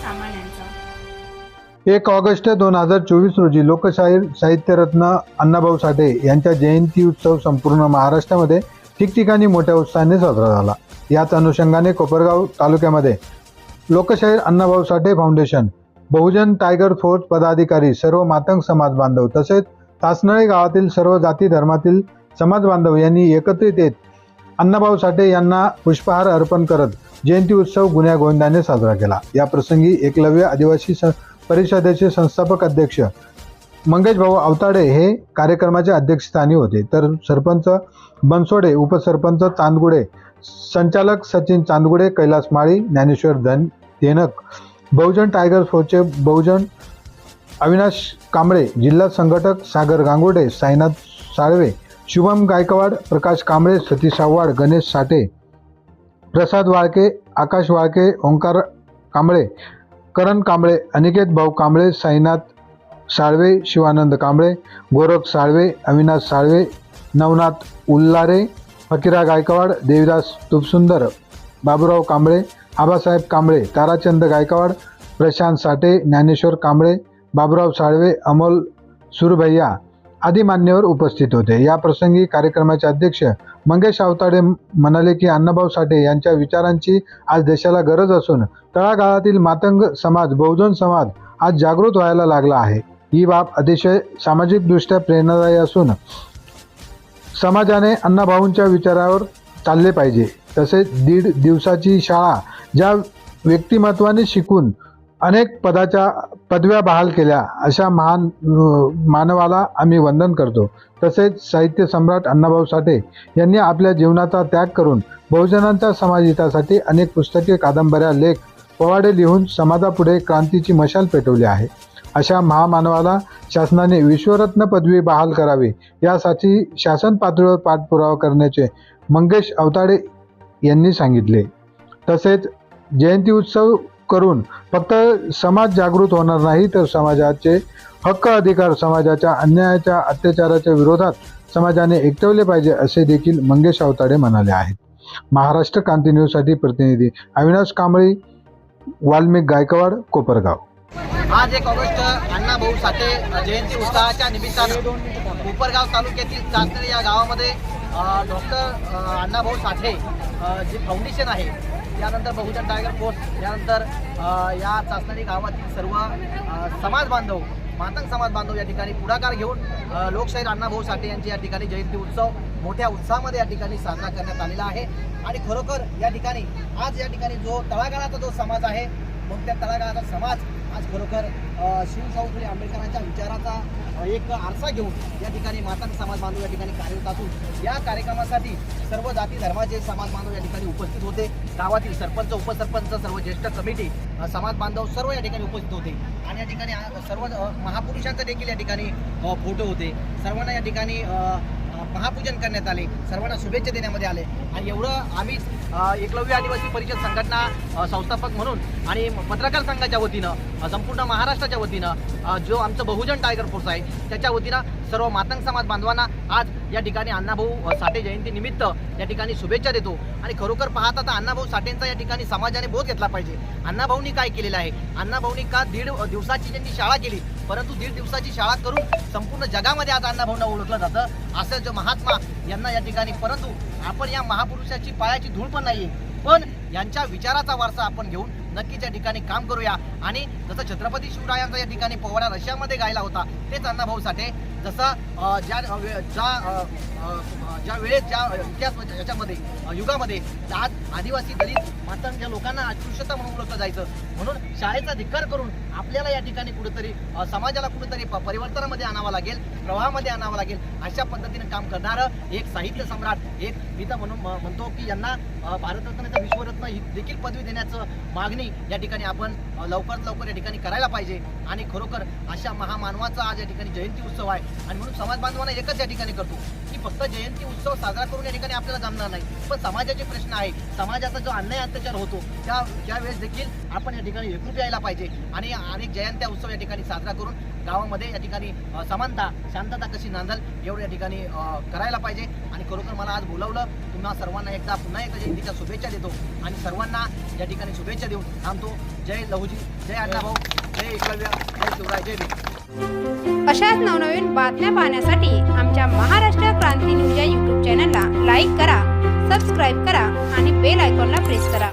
सामान यांचा. 1 ऑगस्ट 2024 रोजी लोकशाहीर साहित्यरत्न अण्णाभाऊ साठे यांच्या जयंती उत्सव संपूर्ण महाराष्ट्रामध्ये ठिकठिकाणी मोठ्या उत्साहाने साजरा झाला. याच अनुषंगाने कोपरगाव तालुक्यामध्ये लोकशाहीर अण्णाभाऊ साठे फाउंडेशन, बहुजन टायगर फोर्स पदाधिकारी, सर्व मातंग समाज बांधव तसेच तासनळे गावातील सर्व जाती धर्मातील समाज बांधव यांनी एकत्रित येत अण्णाभाऊ साठे यांना पुष्पहार अर्पण करत जयंती उत्सव गुण्यागोविंदाने साजरा केला. या प्रसंगी एकलव्य आदिवासी परिषदेचे संस्थापक अध्यक्ष मंगेश भाऊ अवताडे हे कार्यक्रमाच्या अध्यक्षस्थानी होते, तर सरपंच बनसोडे, उपसरपंच चांदगुडे, संचालक सचिन चांदगुडे, कैलास माळी, ज्ञानेश्वर धेनक, बहुजन टायगर फोर्सचे बहुजन अविनाश कांबळे, जिल्हा संघटक सागर गांगुर्डे, साईनाथ साळवे, शुभम गायकवाड, प्रकाश कांबळे, सतीश आव्हाड, गणेश साठे, प्रसाद वाळके, आकाश वाळके, ओंकार कांबळे, करण कांबळे, अनिकेत भाऊ कांबळे, साईनाथ साळवे, शिवानंद कांबळे, गोरख साळवे, अविनाश साळवे, नवनाथ उल्लारे, फकीरा गायकवाड, देविदास तुपसुंदर, बाबूराव कांबळे, आबासाहेब कांबळे, ताराचंद गायकवाड, प्रशांत साठे, ज्ञानेश्वर कांबळे, बाबूराव साळवे, अमोल सुरभैया आदी मान्यवर उपस्थित होते. या प्रसंगी कार्यक्रमाचे अध्यक्ष मंगेश अवताडे म्हणाले की अण्णाभाऊ साठे यांच्या विचारांची आज देशाला गरज असून तळागाळातील मातंग समाज, बहुजन समाज आज जागृत व्हायला लागला आहे. ही बाब अतिशय सामाजिकदृष्ट्या प्रेरणादायी असून समाजाने अण्णाभाऊंच्या विचारावर चालले पाहिजे. तसेच 1.5 दिवसाची शाळा ज्या व्यक्तिमत्वाने शिकून अनेक पदव्या बहाल केल्या अशा महान मानवाला आम्ही वंदन करतो. तसेच साहित्य सम्राट अण्णाभाऊ साठे यांनी आपल्या जीवनाचा त्याग करून बहुजनांच्या समाजहितासाठी अनेक पुस्तके, कादंबऱ्या, लेख, पोवाडे लिहून समाजापुढे क्रांतीची मशाल पेटवली आहे. अशा महामानवाला शासनाने विश्वरत्न पदवी बहाल करावी यासाठी शासन पातळीवर पाठपुरावा करण्याचे मंगेश अवताडे यांनी सांगितले. तसेच जयंती उत्सव करून फक्त समाज जागृत होणार नाही, तर समाजाचे हक्क अधिकार, समाजाच्या अन्यायाच्या अत्याचाराच्या विरोधात समाजाने एकवटले पाहिजे असे देखील मंगेश अवताडे म्हणाले आहेत. महाराष्ट्र क्रांती न्यूजसाठी प्रतिनिधी अविनाश कांबळे, वाल्मिक गायकवाड, कोपरगाव. आज 1 ऑगस्ट अण्णाभाऊ साठे जयंती उत्सवाच्या निमित्तानं कोपरगाव तालुक्यातील चासनळी या गावामध्ये डॉक्टर अण्णाभाऊ साठे जे फाउंडेशन आहे, त्यानंतर बहुजन टायगर फोर्स, त्यानंतर या चासनळी गावातील सर्व समाज बांधव, मातंग समाज बांधव या ठिकाणी पुढाकार घेऊन लोकशाहीर अण्णाभाऊ साठे यांची या ठिकाणी जयंती उत्सव मोठ्या उत्साहामध्ये या ठिकाणी साजरा करण्यात आलेला आहे. आणि खरोखर या ठिकाणी आज या ठिकाणी जो तळागाळाचा जो समाज आहे, मग त्या तळागाळाचा समाज आज खरोखर शिवशाहू फुले आंबेडकरांच्या विचाराचा एक आरसा घेऊन या ठिकाणी मातंग समाज बांधव या ठिकाणी कार्यरत असून या कार्यक्रमासाठी सर्व जाती धर्माचे समाज बांधव या ठिकाणी उपस्थित होते. गावातील सरपंच, उपसरपंच, सर्व ज्येष्ठ कमिटी, समाज बांधव सर्व या ठिकाणी उपस्थित होते. आणि या ठिकाणी सर्व महापुरुषांचे देखील या ठिकाणी फोटो होते. सर्वांना या ठिकाणी महापूजन करण्यात आले, सर्वांना शुभेच्छा देण्यामध्ये आले. आणि एवढं आम्ही एकलव्य आदिवासी परिषद संघटना संस्थापक म्हणून आणि पत्रकार संघाच्या वतीनं, संपूर्ण महाराष्ट्राच्या वतीनं, जो आमचं बहुजन टायगर फोर्स आहे त्याच्या वतीनं सर्व मातंग समाज बांधवांना आज या ठिकाणी अण्णाभाऊ साठे जयंती निमित्त या ठिकाणी शुभेच्छा देतो. आणि खरोखर पाहता तर अण्णाभाऊ साठेंचा या ठिकाणी समाजाने बोध घेतला पाहिजे. अण्णाभाऊंनी काय केलेलं आहे, अण्णाभाऊंनी का 1.5 दिवसाची त्यांनी शाळा केली, परंतु 1.5 दिवसाची शाळा करून संपूर्ण जगामध्ये आज अण्णाभाऊंना ओळखलं जातं. असं जो महात्मा यांना या ठिकाणी, परंतु आपण या महापुरुषाची पायाची धूळ पण नाही, पण यांच्या विचाराचा वारसा आपण घेऊन नक्कीच या ठिकाणी काम करूया. आणि जसं छत्रपती शिवरायांचा या ठिकाणी पोवाडा रशियामध्ये गायला होता, तेच अण्णाभाऊ साठे जसं ज्या वेळेस, ज्या इतिहास याच्यामध्ये युगामध्ये आज आदिवासी, दलित, मातंग या लोकांना अस्पृश्यता म्हणून ओळखलं जायचं, म्हणून शाळेचा धिक्कार करून आपल्याला या ठिकाणी कुठेतरी समाजाला कुठेतरी परिवर्तनामध्ये आणावं लागेल, प्रवाहामध्ये आणावं लागेल. अशा पद्धतीने काम करणारं एक साहित्य सम्राट, एक मी तर म्हणतो की यांना भारतरत्न, विश्वरत्न ही देखील पदवी देण्याचं मागणी या ठिकाणी आपण लवकरात लवकर या ठिकाणी करायला पाहिजे. आणि खरोखर अशा महामानवाचा आज या ठिकाणी जयंती उत्सव आहे. आणि म्हणून समाज बांधवांना एकच या ठिकाणी करतो की फक्त जयंती उत्सव साजरा करून या ठिकाणी आपल्याला जमणार नाही, पण समाजाचे प्रश्न आहे, समाजाचा जो अन्याय अत्याचार होतो त्यावेळेस देखील आपण या ठिकाणी एकरूप यायला पाहिजे आणि अनेक जयंत्या उत्सव या ठिकाणी साजरा करून गावामध्ये या ठिकाणी समानता शांतता कशी नांदल एवढं या ठिकाणी करायला पाहिजे. आणि खरोखर मला आज बोलावलं, तुम्हा सर्वांना पुन्हा एकदा जयंतीच्या शुभेच्छा देतो आणि सर्वांना या ठिकाणी शुभेच्छा देऊन थांबतो. जय लहूजी, जय अण्णाभाऊ, जय एकलव्य, जय शिवराय, जय भीम. अशाच नवनवीन बातम्या पाहण्यासाठी आमच्या महाराष्ट्र क्रांती न्यूज या यूट्यूब चॅनलला लाईक करा, सबस्क्राईब करा आणि बेल आयकॉनला प्रेस करा.